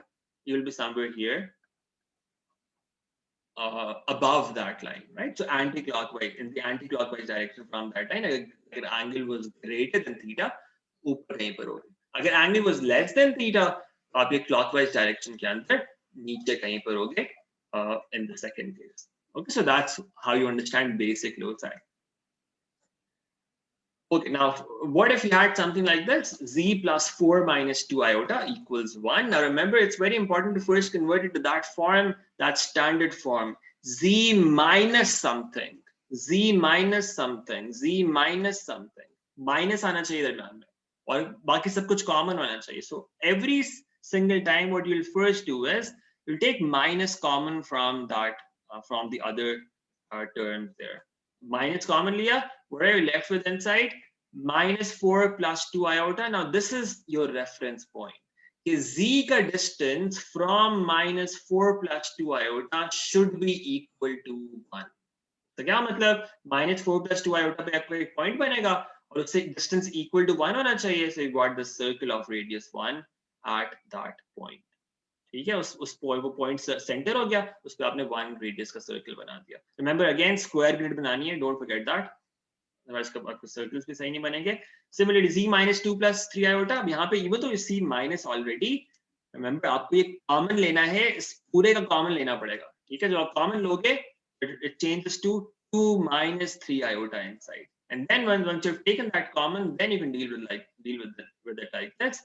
You will be somewhere here above that line, right? So anti-clockwise, in the anti-clockwise direction from that line, अगर angle was greater than theta, ऊपर कहीं पर होगी. अगर angle was less than theta, तो आप ये clockwise direction के अंदर नीचे कहीं पर होगे in the second case. Okay, so that's how you understand basic loci. Okay, now what if you had something like this? Z plus 4 minus 2 iota equals 1. Now remember, it's very important to first convert it to that form, that standard form. Z minus something, Z minus something, Z minus something. Minus आना चाहिए दरम्यान में, और बाकी सब कुछ common होना चाहिए. So every single time what you'll first do is, you'll take minus common from that, from the other terms there. Minus common liya, what are you left with inside? Minus 4 plus 2 iota. Now this is your reference point. Z ka distance from minus 4 plus 2 iota should be equal to 1. तो क्या मतलब? Minus 4 plus 2 iota पे आपको एक point बनेगा, और उससे distance equal to 1 होना चाहिए. So you got the circle of radius 1 at that point. ठीक है, उस वो पॉइंट सेंटर हो गया, उस पे आपने 1 रेडियस का सर्कल बना दिया. रिमेंबर अगेन, स्क्वायर ग्रिड बनानी है, डोंट फॉरगेट दैट, अदरवाइज आपके सर्कल्स भी सही नहीं बनेंगे. Similarly z minus 2 plus 3 iota, अब यहाँ पे इवन तो c माइनस ऑलरेडी, रिमेंबर आपको ये कॉमन लेना है, इस पूरे का कॉमन लेना पड़ेगा. ठीक है, जो आप कॉमन लोगे, it changes to 2 minus 3 iota inside, and then once you've taken that common, then you can deal with it like this.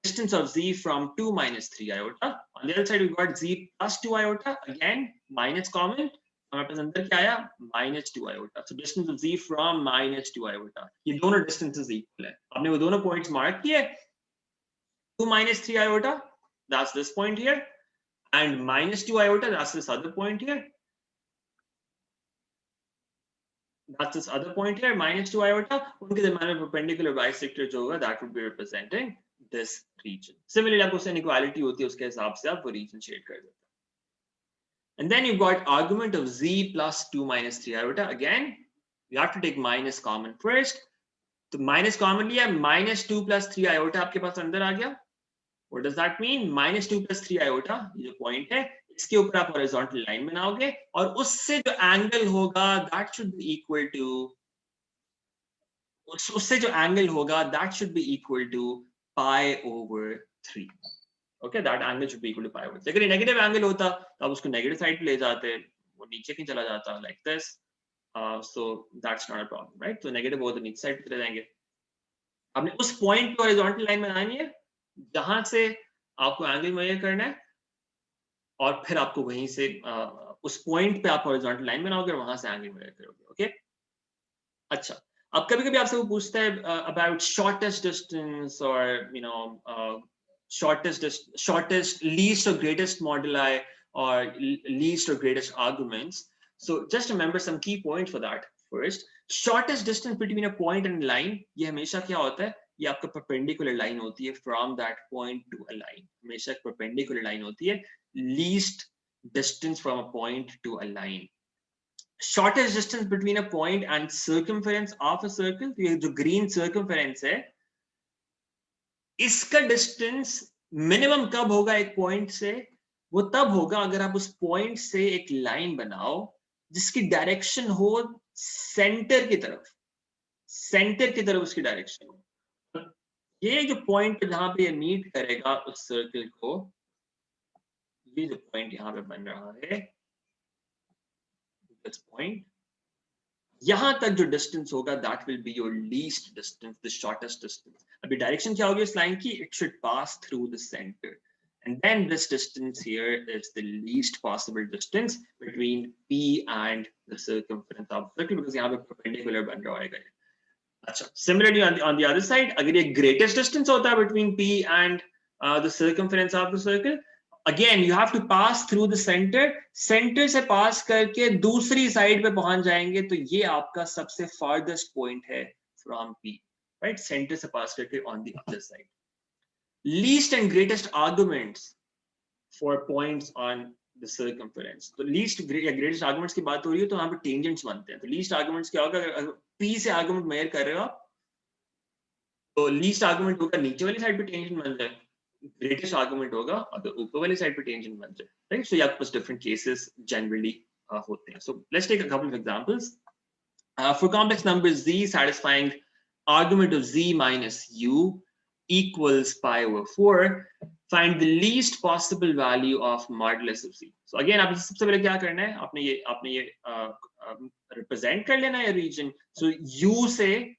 Distance of z from 2 minus 3 iota. On the other side, we've got z plus 2 iota. Again, minus common. हमारे पास अंदर क्या आया -2 iota. So distance of z from -2 iota. ये दोनों distances equal है. आपने वो दोनों points mark किए. 2 -3 iota, that's this point here, and -2 iota, that's this other point here. That's this other point here, -2 iota. उनके दरमियान में perpendicular bisector जो होगा, that would be representing this region. Similarly, आपको उससे inequality होती है, उसके हिसाब से आप वो region shade कर देते हैं. And then you've got argument of z plus 2 minus 3 iota. Again, you have to take minus common first. तो minus common लिया, -2 plus 3 iota आपके पास अंदर आ गया. What does that mean? -2 plus 3 iota, ये जो point है, इसके ऊपर आप horizontal line बनाओगे और उससे जो angle होगा, that should be equal to, उससे जो angle होगा, that should be equal to pi over 3. Okay, that angle should be equal to pi over 3. अगर ये negative angle होता, तो आप उसको negative side पे ले जाते, वो नीचे क्यों चला जाता, like this. So that's not a problem, right? So negative हो तो नीचे side पे चले जाएंगे. आपने उस point पे horizontal line बनानी है, जहां से आपको एंगल मेजर करना है और फिर आपको वहीं से उस पॉइंट पे आप हॉरिजॉन्टल लाइन बनाओगे और वहां से एंगल मेजर करोगे. ओके, अच्छा. अब कभी-कभी आपसे वो पूछता है अबाउट शॉर्टेस्ट डिस्टेंस और shortest least or greatest moduli or least or greatest arguments. So just remember some key points for that. First, shortest distance between a point and line, ये हमेशा क्या होता है, ये आपका perpendicular line होती है from that point to a line. हमेशा perpendicular line होती है. Least distance from a point to a line. Shortest distance between a point and circumference of a circle, ये जो green circumference है, इसका डिस्टेंस मिनिमम कब होगा एक पॉइंट से, वो तब होगा अगर आप उस पॉइंट से एक लाइन बनाओ जिसकी डायरेक्शन हो सेंटर की तरफ उसकी डायरेक्शन हो. ये जो पॉइंट जहां पे ये मीट करेगा उस सर्कल को, ये जो पॉइंट यहां पे बन रहा है, दिस पॉइंट, यहां तक जो डिस्टेंस होगा that will be your least distance, the shortest distance. अभी डायरेक्शन क्या होगी इस लाइन की, it should pass through the center, and then this distance here is the least possible distance between P and the circumference of the circle, because यहाँ पे perpendicular बन रहा है. अच्छा, similarly on the other side, अगर ये greatest distance होता है between P and the circumference of the circle, again you have to pass through the center से पास करके दूसरी साइड पे पहुंच जाएंगे, तो ये आपका सबसे farthest point है from P, right? Center से पास करके on the other side. Least and greatest arguments for points on the circumference. तो least या greatest arguments की बात हो रही है तो यहाँ पे tangents बनते हैं. तो least arguments क्या होगा, अगर P से argument measure कर रहे हो आप, तो least argument होगा नीचे वाली साइड पे tangent बन जाए, greatest argument होगा और तो ऊपर वाली साइड पे tangent बन जाए, right? So यहाँ पर different cases generally होते हैं. So let's take a couple of examples. For complex numbers z satisfying argument of z minus u equals pi over 4, find the least possible value of modulus of z. So again आप सबसे पहले क्या करना है, आपने ये represent कर लेना है region. So u से,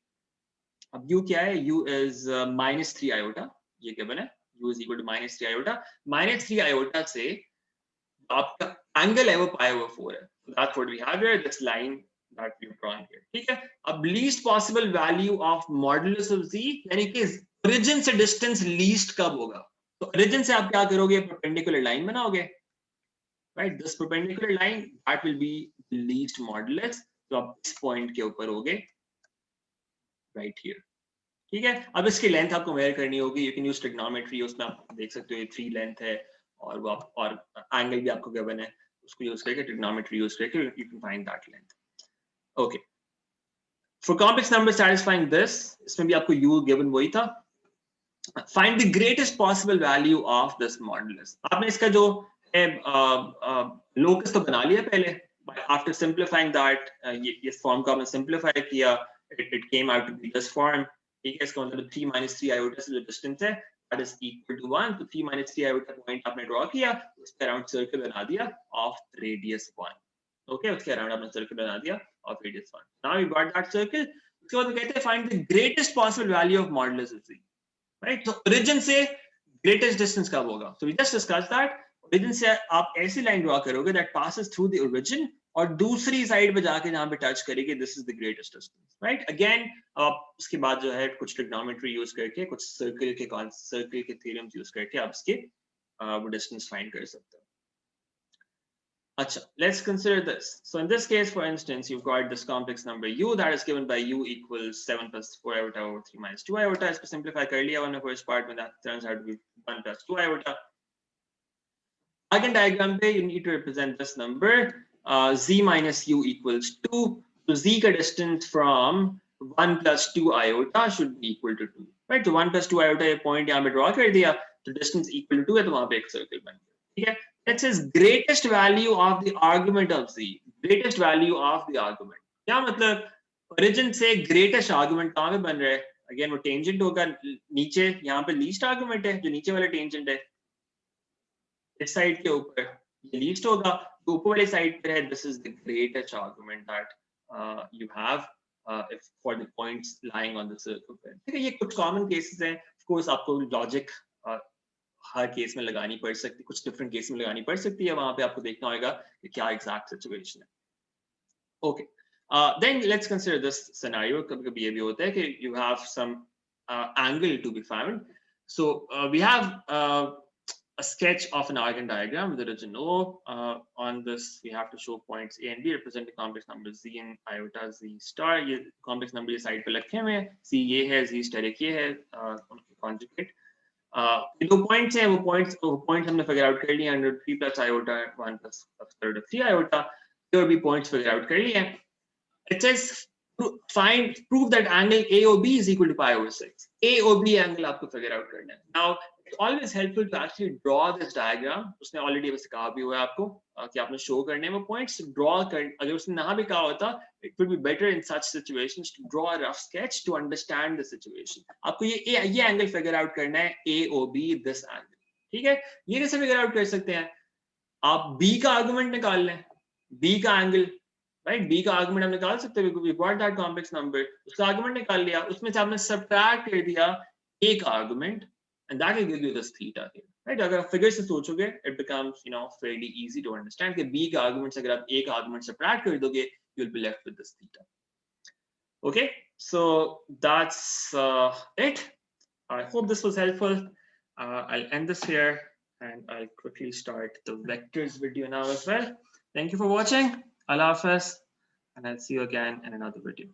अब u क्या है, u is -3 iota, ये क्या बना है, u is equal to -3 iota. -3 iota से आपका angle है वो pi over 4 है. So that's what we have here, this line that we've drawn here. ठीक है. अब least possible value of modulus of z, यानी कि origin से distance least कब होगा, तो origin से आप क्या करोगे, perpendicular line बनाओगे, right? This perpendicular line, that will be the least modulus. तो आप इस point के ऊपर होगे, right here. ठीक है. अब इसकी लेंथ आपको मेजर करनी होगी. यू कैन यूज ट्रिग्नोमेट्री, उसमें आप देख सकते हो ये 3 लेंथ है और वो आप और एंगल भी आपको गिवन है, उसको यूज करके ट्रिग्नोमेट्री यूज करके you can find that length. Okay, for complex number satisfying this, इसमें भी आपको यू गिवन वही था. Find the greatest possible value of this modulus. आपने इसका जो है लोकस तो बना लिया पहले, आफ्टर सिंप्लीफाइंग दैट, ये फॉर्म को आपने सिंप्लीफाई किया, it came out to be this form. ठीक है, इसका मतलब 3 - 3 iota से जो डिस्टेंस है that is equal to 1. तो 3 - 3 iota पॉइंट आपने ड्रॉ किया, उसके अराउंड सर्कल बना दिया ऑफ रेडियस 1. ओके, उसके अराउंड आपने सर्कल बना दिया of radius 1. Now you got that circle. उसके बाद कहते हैं find the greatest possible value of modulus of z, right? तो ओरिजिन से ग्रेटेस्ट डिस्टेंस कब होगा, so we just discuss that. Origin से आप ऐसी लाइन ड्रॉ करोगे that passes through the origin और दूसरी साइड पे जाके जहाँ पे टच करेगी this is the greatest distance, right. Again आप उसके बाद जो है कुछ ट्रिग्नोमेट्री यूज करके, कुछ सर्कल के थ्योरम्स यूज करके आप इसके वो डिस्टेंस फाइंड कर सकते हो। अच्छा, let's consider this. So in this case, for instance, you've got this complex number u that is given by u equals 7 plus 4 iota over 3 minus 2 iota. Is simplify कर लिया हमने first part when that turns out to be 1 plus 2 iota. Argand diagram पे you need to represent this number z minus u equals 2. So z का distance from 1 plus 2 iota should be equal to 2. Right? So 1 plus 2 iota ये point यहाँ पे draw कर दिया, तो distance equal to 2 है, तो वहाँ पे एक circle बन गया, ठीक है। That says greatest value of the argument of z. Greatest value of the argument. क्या मतलब? Origin से greatest argument कहाँ पे बन रहा है? Again वो tangent होगा नीचे, यहाँ पे least argument है, जो नीचे वाला tangent है, इस साइड के ऊपर ये least होगा, तो ऊपर वाली साइड पे है this is the greatest argument that you have if for the points lying on the circle पे, ठीक है। ये कुछ common cases हैं, of course आपको logic हर केस में लगानी पड़ सकती, कुछ डिफरेंट केस में लगानी पड़ सकती है, वहां पे आपको देखना होगा कि क्या एग्जैक्ट सिचुएशन है। Okay, then let's consider this scenario. कभी कभी ये भी होता है कि you have some angle to be found, so we have a sketch of an Argand diagram with the origin O. On this, we have to show points A and B representing complex numbers Z and iota Z star. ये complex number ये side पे रखे हुए हैं, C ये है, Z star एक ये है, उनके conjugate. ये दो पॉइंट्स हैं, वो पॉइंट्स हमने फिगर आउट कर लिए, under 3 plus iota 1 plus 3 iota, और भी पॉइंट्स फिगर आउट कर लिए। It says find prove that angle AOB is equal to pi over 6. AOB angle आपको फिगर आउट करना है। Now it's always helpful to actually draw this diagram. उसने already बस कहा भी हुआ है आपको कि आपने शो करने में पॉइंट्स ड्रॉ कर, अगर उसने ना भी कहा होता it would be better in such situations to draw a rough sketch to understand the situation. आपको ये एंगल फिगर आउट करना है, AOB this angle, ठीक है। ये कैसे फिगर आउट कर सकते हैं? आप B का आर्गुमेंट निकाल लें, B का एंगल, राइट, B का आर्गुमेंट हम निकाल सकते हैं, we got that complex number, उसका आर्गुमेंट निकाल लिया, उसमें से आपने सब्ट्रैक्ट कर दिया A का argument and that will give you this theta here, right? अगर आप फिगर से सोचोगे it becomes fairly easy to understand कि B का आर्गुमेंट से अगर आप A का आर्गुमेंट सब्ट्रैक्ट कर दोगे you'll be left with this theta. Okay, so that's it. I hope this was helpful. I'll end this here and I'll quickly start the vectors video now as well. Thank you for watching. Allah Hafiz, and I'll see you again in another video.